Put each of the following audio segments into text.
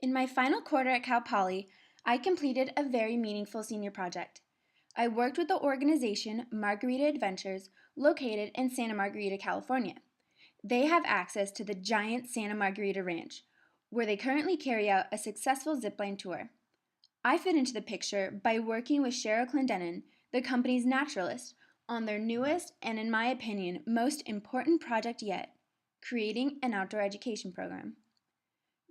In my final quarter at Cal Poly, I completed a very meaningful senior project. I worked with the organization Margarita Adventures located in Santa Margarita, California. They have access to the giant Santa Margarita Ranch, where they currently carry out a successful zipline tour. I fit into the picture by working with Cheryl Clendenin, the company's naturalist, on their newest and, in my opinion, most important project yet, creating an outdoor education program.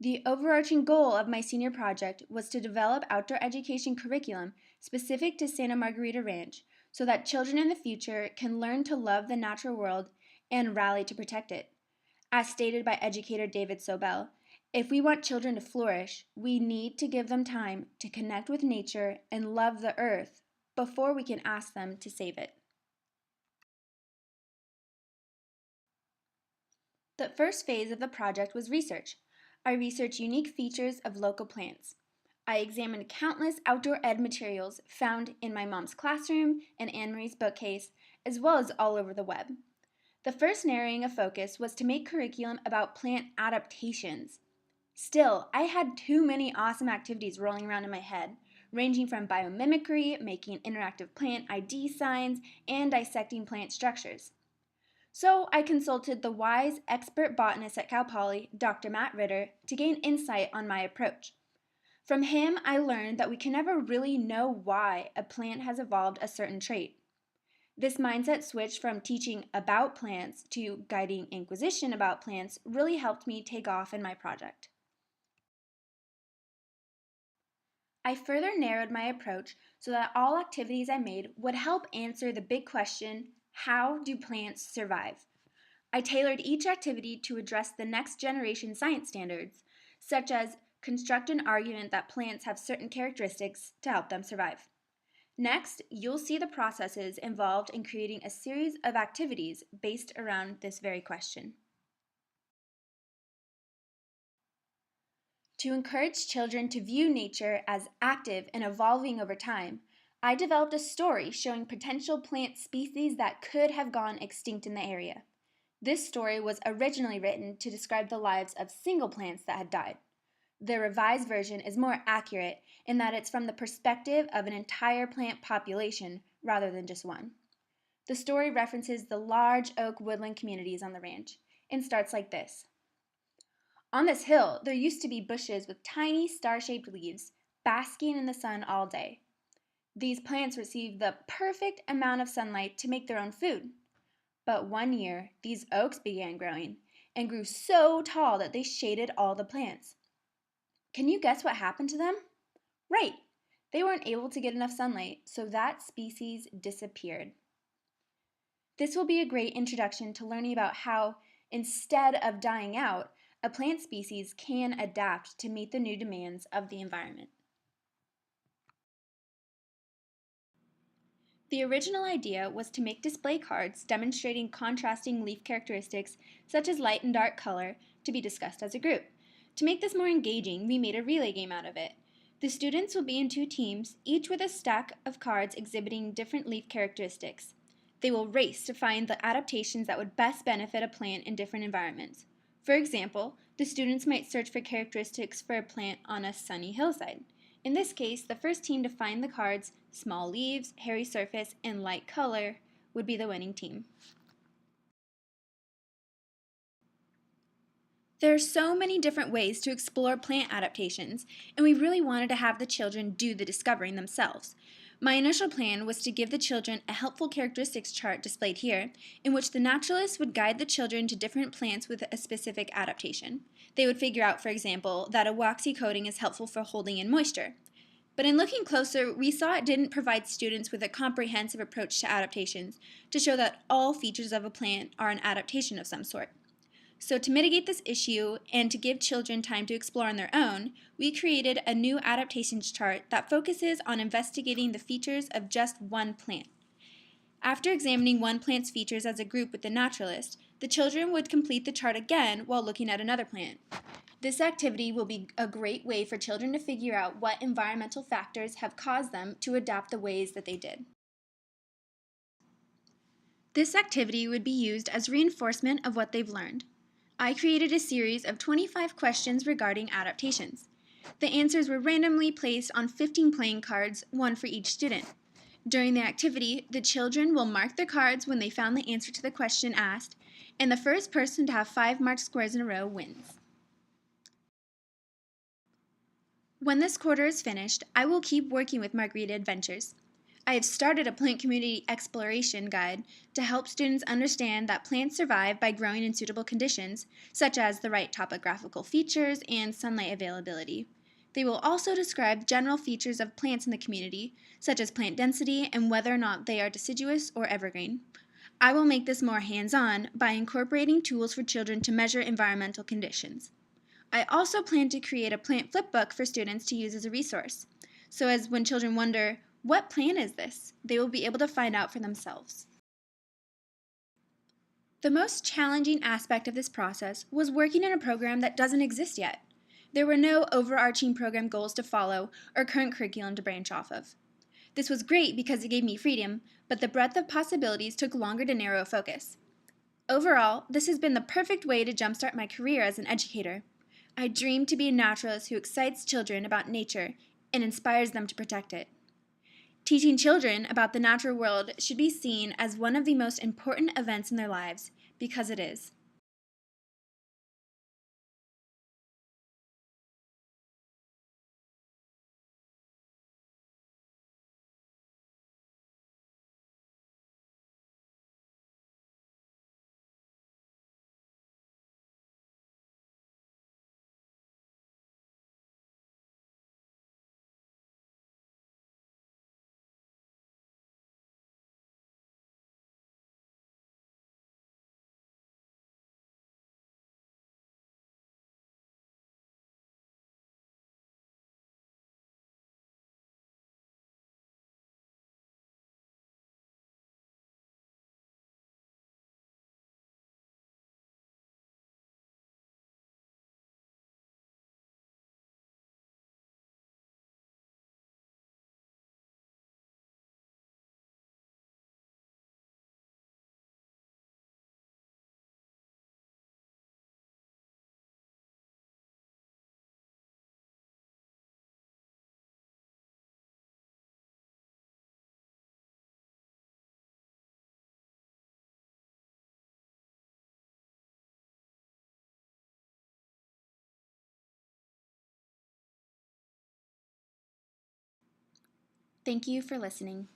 The overarching goal of my senior project was to develop outdoor education curriculum specific to Santa Margarita Ranch so that children in the future can learn to love the natural world and rally to protect it. As stated by educator David Sobel, if we want children to flourish, we need to give them time to connect with nature and love the earth before we can ask them to save it. The first phase of the project was research. I researched unique features of local plants. I examined countless outdoor ed materials found in my mom's classroom and Anne-Marie's bookcase, as well as all over the web. The first narrowing of focus was to make curriculum about plant adaptations. Still, I had too many awesome activities rolling around in my head, ranging from biomimicry, making interactive plant ID signs, and dissecting plant structures. So I consulted the wise expert botanist at Cal Poly, Dr. Matt Ritter, to gain insight on my approach. From him, I learned that we can never really know why a plant has evolved a certain trait. This mindset switch from teaching about plants to guiding inquisition about plants really helped me take off in my project. I further narrowed my approach so that all activities I made would help answer the big question, how do plants survive? I tailored each activity to address the next generation science standards, such as construct an argument that plants have certain characteristics to help them survive. Next, you'll see the processes involved in creating a series of activities based around this very question. To encourage children to view nature as active and evolving over time, I developed a story showing potential plant species that could have gone extinct in the area. This story was originally written to describe the lives of single plants that had died. The revised version is more accurate in that it's from the perspective of an entire plant population rather than just one. The story references the large oak woodland communities on the ranch and starts like this. On this hill, there used to be bushes with tiny star-shaped leaves basking in the sun all day. These plants received the perfect amount of sunlight to make their own food. But one year, these oaks began growing and grew so tall that they shaded all the plants. Can you guess what happened to them? Right, they weren't able to get enough sunlight, so that species disappeared. This will be a great introduction to learning about how, instead of dying out, a plant species can adapt to meet the new demands of the environment. The original idea was to make display cards demonstrating contrasting leaf characteristics such as light and dark color to be discussed as a group. To make this more engaging, we made a relay game out of it. The students will be in two teams, each with a stack of cards exhibiting different leaf characteristics. They will race to find the adaptations that would best benefit a plant in different environments. For example, the students might search for characteristics for a plant on a sunny hillside. In this case, the first team to find the cards, small leaves, hairy surface, and light color, would be the winning team. There are so many different ways to explore plant adaptations, and we really wanted to have the children do the discovering themselves. My initial plan was to give the children a helpful characteristics chart displayed here, in which the naturalist would guide the children to different plants with a specific adaptation. They would figure out, for example, that a waxy coating is helpful for holding in moisture. But in looking closer, we saw it didn't provide students with a comprehensive approach to adaptations to show that all features of a plant are an adaptation of some sort. So to mitigate this issue and to give children time to explore on their own, we created a new adaptations chart that focuses on investigating the features of just one plant. After examining one plant's features as a group with the naturalist, the children would complete the chart again while looking at another plant. This activity will be a great way for children to figure out what environmental factors have caused them to adapt the ways that they did. This activity would be used as reinforcement of what they've learned. I created a series of 25 questions regarding adaptations. The answers were randomly placed on 15 playing cards, one for each student. During the activity, the children will mark their cards when they found the answer to the question asked, and the first person to have 5 marked squares in a row wins. When this quarter is finished, I will keep working with Margarita Adventures. I have started a plant community exploration guide to help students understand that plants survive by growing in suitable conditions, such as the right topographical features and sunlight availability. They will also describe general features of plants in the community, such as plant density and whether or not they are deciduous or evergreen. I will make this more hands-on by incorporating tools for children to measure environmental conditions. I also plan to create a plant flipbook for students to use as a resource, so as when children wonder, what plant is this? They will be able to find out for themselves. The most challenging aspect of this process was working in a program that doesn't exist yet. There were no overarching program goals to follow or current curriculum to branch off of. This was great because it gave me freedom, but the breadth of possibilities took longer to narrow focus. Overall, this has been the perfect way to jumpstart my career as an educator. I dream to be a naturalist who excites children about nature and inspires them to protect it. Teaching children about the natural world should be seen as one of the most important events in their lives, because it is. Thank you for listening.